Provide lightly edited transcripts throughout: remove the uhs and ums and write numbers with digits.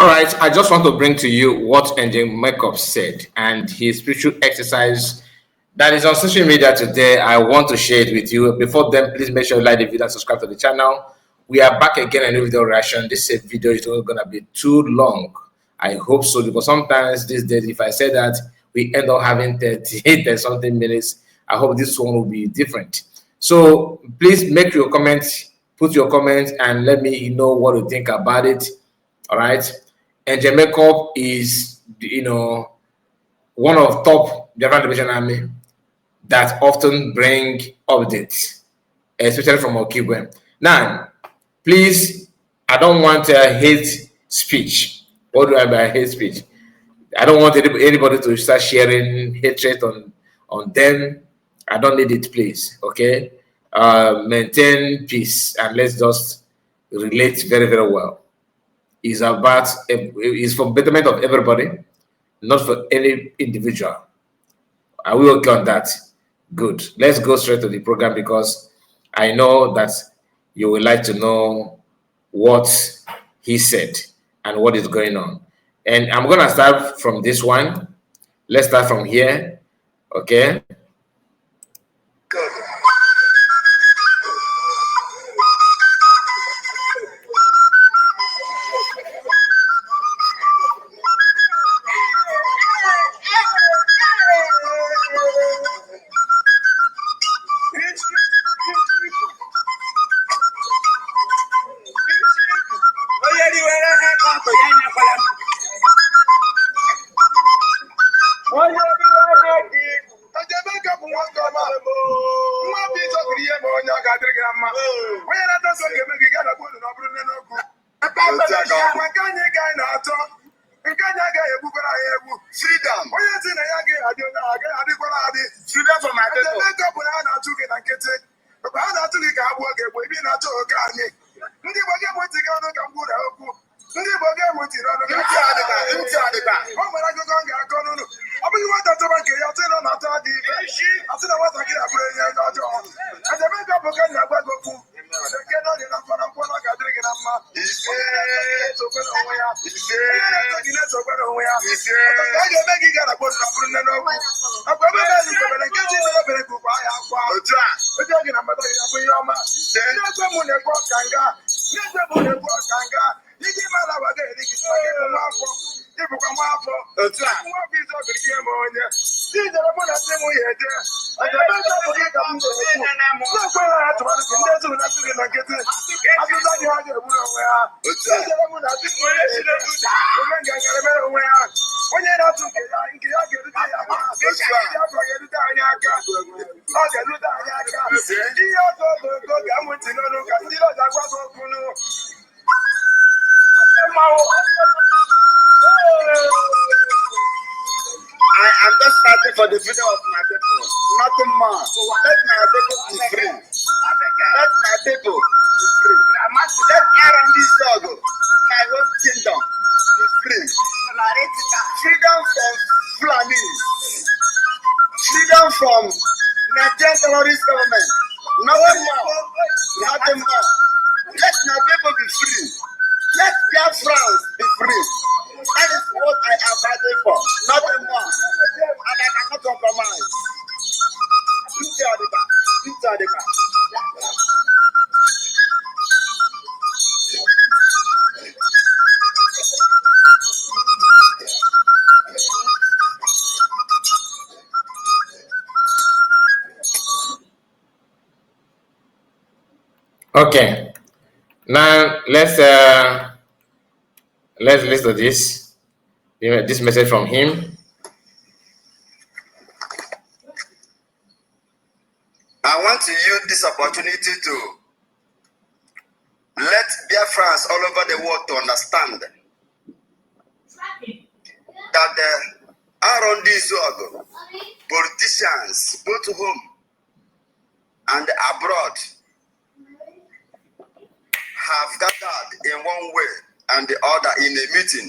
right, I just want to bring to you what Angel Makeup said and his spiritual exercise that is on social media today. I want to share it with you. Before then, please make sure you like the video and subscribe to the channel. We are back again in a new video reaction. This video is not going to be too long. I hope so, because sometimes these days, if I say that, we end up having 38 and something minutes. I hope this one will be different. So please make your comments, put your comments, and let me know what you think about it. All right. And Makeup is, one of top Biafra Liberation Army that often bring updates, especially from Okigwe. Now, please, I don't want a hate speech. What do I mean by hate speech? I don't want anybody to start sharing hatred on them. I don't need it, please. Okay, maintain peace and let's just relate very, very well. It's for betterment of everybody, not for any individual. Are we okay on that? Good. Let's go straight to the program, because I know that you would like to know what he said and what is going on. And I'm going to start from this one. Let's start from here. Okay. Good. I am just fighting for the freedom of my people, nothing more. Let my people be free. Let my people be free. Let Arondizuogu, my home kingdom, be free. Freedom from Fulanis. Freedom from Nigerian terrorist government. Nothing more. Nothing more. Let my people be free. Let Biafra be free. That is what I am fighting for. Nothing more. And I cannot compromise. Okay. Now let's listen to this. This message from him. I want to use this opportunity to let Biafrans all over the world to understand that the Arondizuogu politicians, both home and abroad, have gathered in one way and the other in a meeting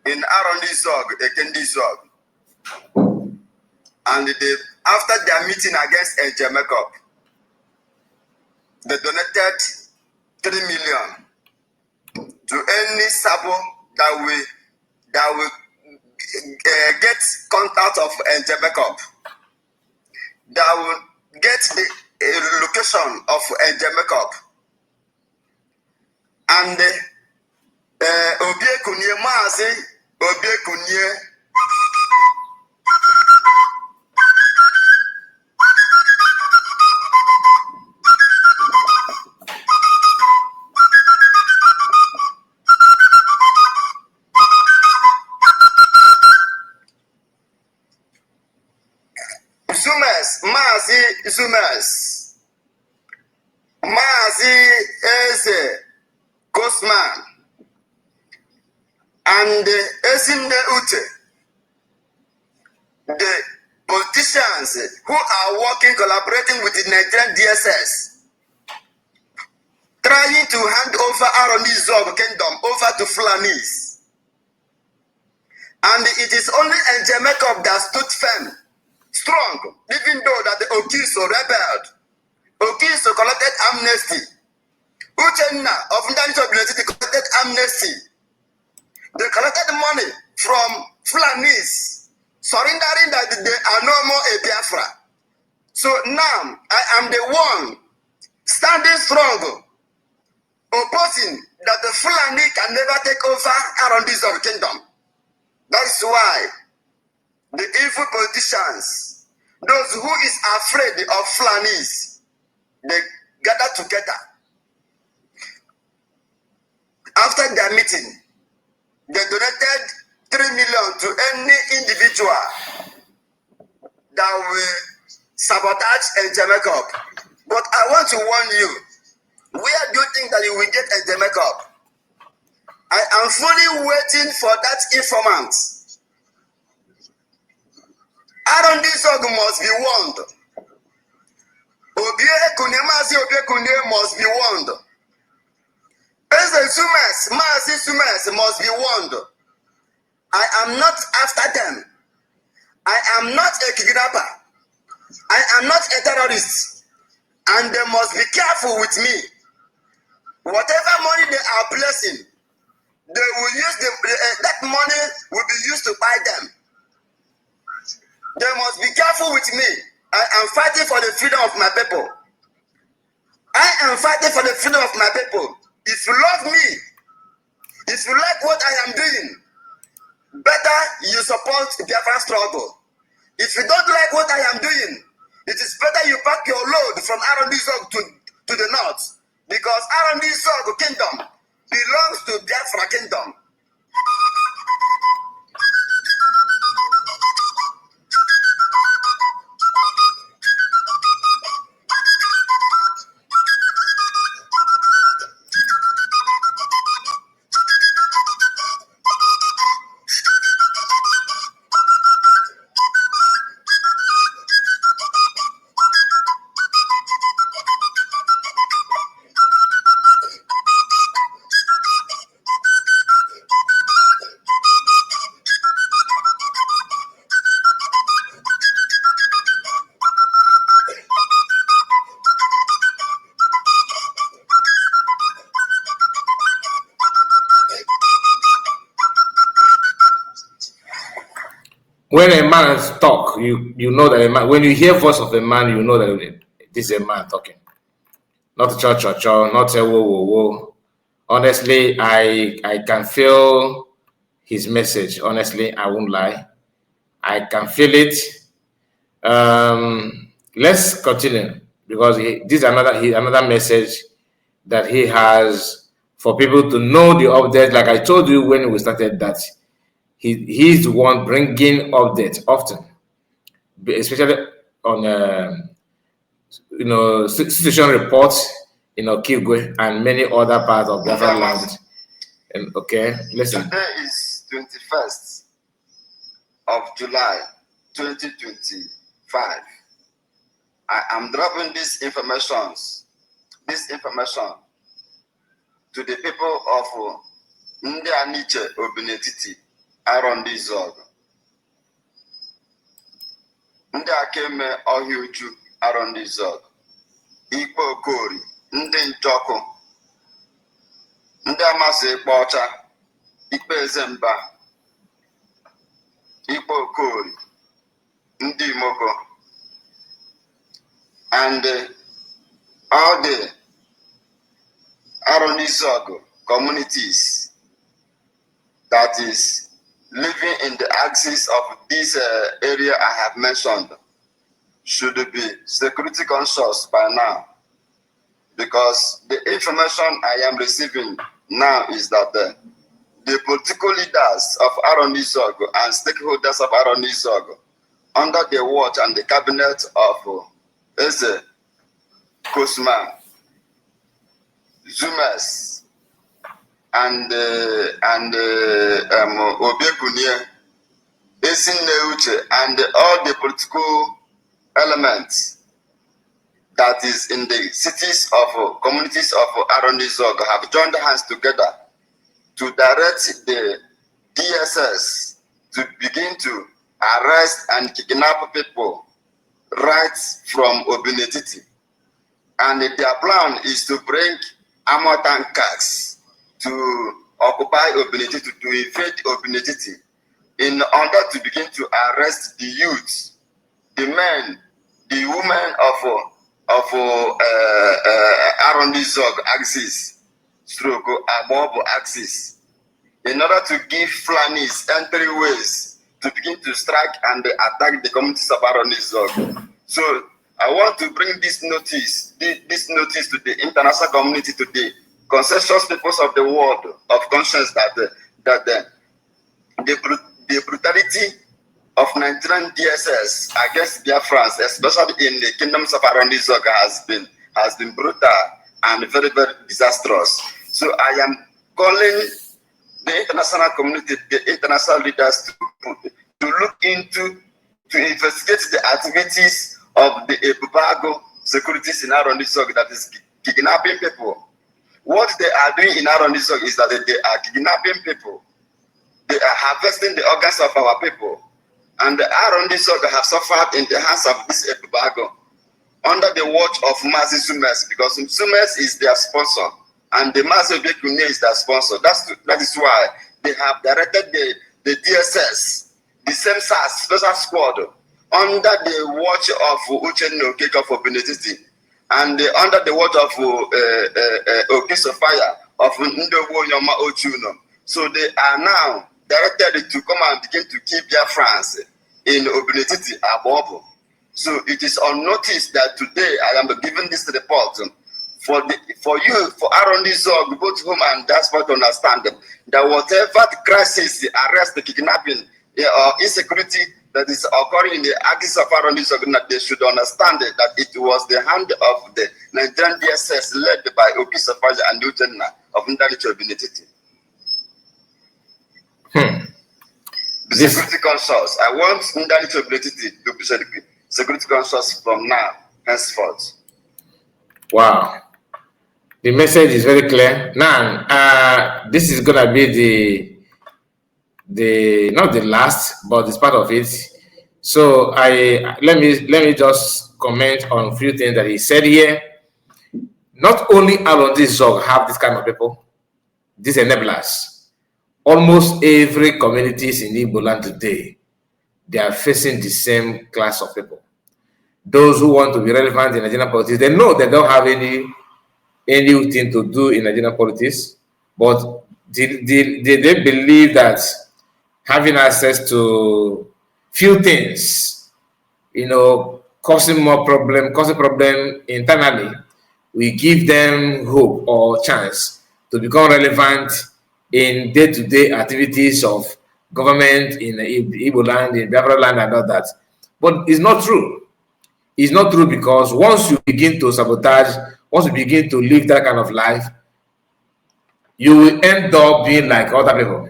in Arondizuogu, Arondizuogu. And after their meeting against Angel Makeup, they donated 3 million to any sabo that will get contact of Njemekop, that will get the location of Njemekop, and Obiekunye Mazi Obiekunye Zumes, Mazi Eze Gosman, and Ezinde Ute, the politicians who are working, collaborating with the Nigerian DSS, trying to hand over Arondizuogu kingdom over to Fulanis. And it is only Njemekop that stood firm, strong, even though that the Okiso rebelled. Okiso collected amnesty. Uchenna of Ndaniso University collected amnesty. They collected money from Fulanis, surrendering that they are no more a Biafra. So now I am the one standing strong, opposing that the Fulani can never take over Arondizuogu kingdom. That's why the evil politicians, those who is afraid of Fulanis, they gather together. After their meeting, they donated 3 million to any individual that will sabotage Njemekop. But I want to warn you, where do you think that you will get Njemekop? I am fully waiting for that informant. Arondizuogu must be warned. Obiekunye must be warned. Mazi Sumes must be warned. I am not after them. I am not a kidnapper. I am not a terrorist. And they must be careful with me. Whatever money they are placing, they will use that money will be used to buy them. They must be careful with me. I am fighting for the freedom of my people. I am fighting for the freedom of my people. If you love me, if you like what I am doing, better you support the Biafra struggle. If you don't like what I am doing, it is better you pack your load from Arondizuogu to the north, because Arondizuogu kingdom belongs to Biafra kingdom. When a man talk, you know that a man. When you hear voice of a man, you know that this is a man talking, not a cho, not a whoa whoa whoa. Honestly, I can feel his message. Honestly, I won't lie, I can feel it. Let's continue, because this is another message that he has for people to know the update. Like I told you when we started, that he's the one bringing updates often, especially on situation reports in Okigwe and many other parts of Biafra land. And okay, listen. Today is 21st of July 2025. I am dropping this information to the people of Ndi Aniche Obinetiti Arondizuogu, Ndị Akeme Ohiuju Arondizuogu, Ikpe Okori, Ndị Njoku, ndị amasị ikpe ọcha, ikpe ezemba, ikpe okori, ndị Imogo, and all the Arondizuogu communities that is living in the axis of this area I have mentioned should be security conscious by now, because the information I am receiving now is that the political leaders of Arondizuogu and stakeholders of Arondizuogu, under the watch and the cabinet of Eze Kosma, Zumes, and Obekunie, Esineuche, and all the political elements that is in the cities of communities of Arondizuogu have joined hands together to direct the DSS to begin to arrest and kidnap people right from Obinetiti. And their plan is to bring armor tankers to occupy Obinetiti, to invade Obinetiti, in order to begin to arrest the youth, the men, the women of Arondizuogu axis, stroke Abobo axis, in order to give Fulanis entryways to begin to strike and attack the communities of Arondizuogu. So I want to bring this notice to the international community, to the consensus peoples of the world of conscience, that the brutality of Nigerian DSS against Biafrans, especially in the kingdoms of Arondizuogu, has been brutal and very, very disastrous. So I am calling the international community, the international leaders to look into, to investigate the activities of the Ebubago securities in Arondizuogu that is kidnapping people. What they are doing in Arondizuogu is that they are kidnapping people. They are harvesting the organs of our people. And the Arondizuogu have suffered in the hands of this Ebubago under the watch of Mazi Sumes, because Sumes is their sponsor and the Mazi Obekune is their sponsor. That is why they have directed the DSS, the same SAS special squad, under the watch of Uchenno Okeke of Obinetiti, and under the watch of Okisofaya of Ndowo Yoma Ochuno. So they are now directed to come and begin to kill Biafrans in Obinetiti, Abobo. So it is on notice that today I am giving this report for Arondizuogu, both home and diaspora, to understand that whatever the crisis, the arrest, the kidnapping, or insecurity that is occurring in the axis of Arondizuogu, they should understand that it was the hand of the Nigerian DSS led by Okisofaya and Uchenna of Ndalicho Obinetiti. The security conscious. I want Ndalicho Obinetiti to be security conscious from now, henceforth. Wow. The message is very clear. Now, this is gonna be the not the last, but it's part of it. So let me just comment on a few things that he said here. Not only Arondizuogu have this kind of people, these enablers. Almost every communities in Igbo land today, they are facing the same class of people. Those who want to be relevant in Nigerian politics, they know they don't have anything to do in Nigerian politics, but they believe that having access to few things, causing problem internally, we give them hope or chance to become relevant in day-to-day activities of government in Igbo land, in Biafra land, and all that. But it's not true. It's not true, because once you begin to sabotage, once you begin to live that kind of life, you will end up being like other people.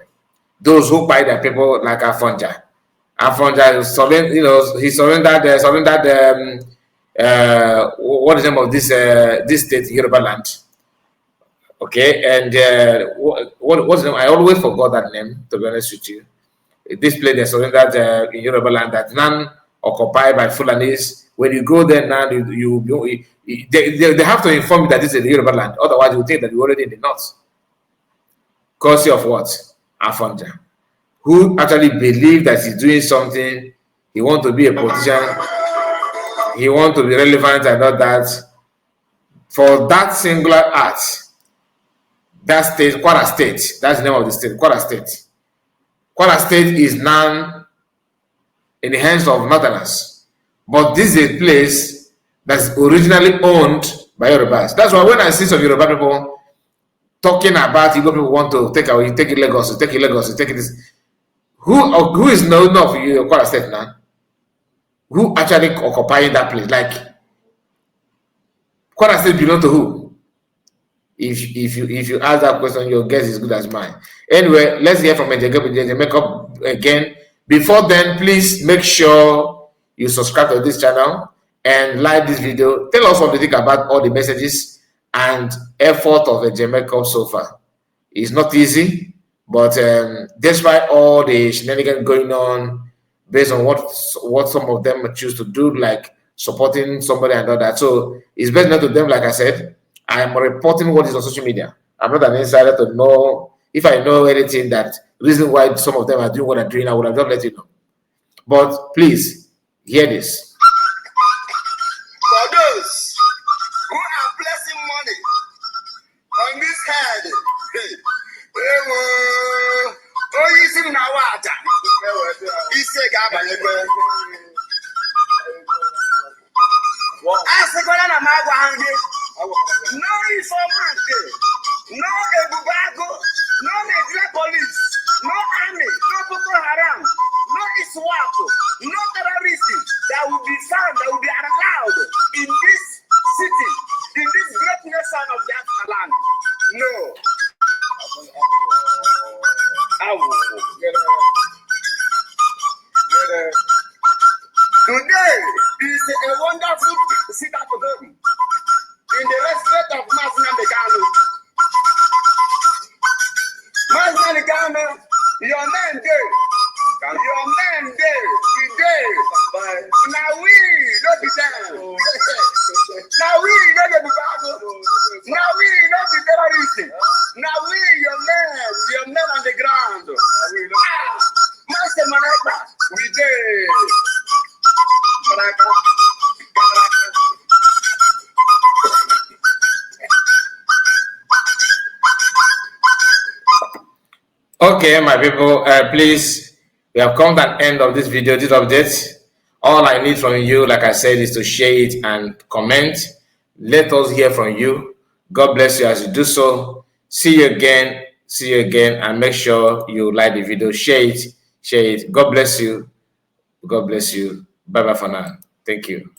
Those who buy their people, like Afonja. Afonja, he surrendered. What is the name of this state, Yoruba land? Okay, and what's the name? I always forgot that name, to be honest with you. This place they surrendered in Yoruba land, that none occupied by Fulanis. When you go there now, they have to inform you that this is the Yoruba land. Otherwise, you think that you're already in the north. courtesy of what? Afonja, who actually believe that he's doing something. He want to be a politician. He want to be relevant and all that. For that singular act, that state, Kwara State, that's the name of the state, Kwara State. Kwara State is now in the hands of Northerners. But this is a place that's originally owned by Yorubas. That's why when I see some Yoruba people talking about Igbo people want to take away, take it Lagos, take it Lagos, take it this. Who is known of Kwara State now? Who actually occupying that place? Like Kwara State belong to who? If you ask that question, your guess is good as mine. Anyway, let's hear from Ejege Makeup again. Before then, please make sure you subscribe to this channel and like this video. Tell us what you think about all the messages and effort of Ejege Makeup so far. It's not easy, but despite all the shenanigans going on, based on what some of them choose to do, like supporting somebody and all that. So it's best not to them, like I said. I am reporting what is on social media. I'm not an insider to know. If I know anything that reason why some of them are doing what they're doing, I would have just let you know. But please, hear this. For those who are placing money on this head, no informant, no Ebubago, no Nigeria police, no army, no Boko Haram, no ISWAP, no terrorism that will be found, that will be allowed in this city, in this great nation of Biafra land. No. Today is a wonderful sit-up for them. In the respect of Nnamdi Kanu. Nnamdi Kanu, your man there. Your man there. Today. Now we don't be them. Now we don't be bad. Now we don't be terrorism. Now we, your men on the ground. Master Manaka, we did. Okay, my people, please, we have come to an end of this video, this update. All I need from you, like I said, is to share it and comment. Let us hear from you. God bless you as you do so. See you again, and make sure you like the video, share it. God bless you. God bless you. Bye-bye for now. Thank you.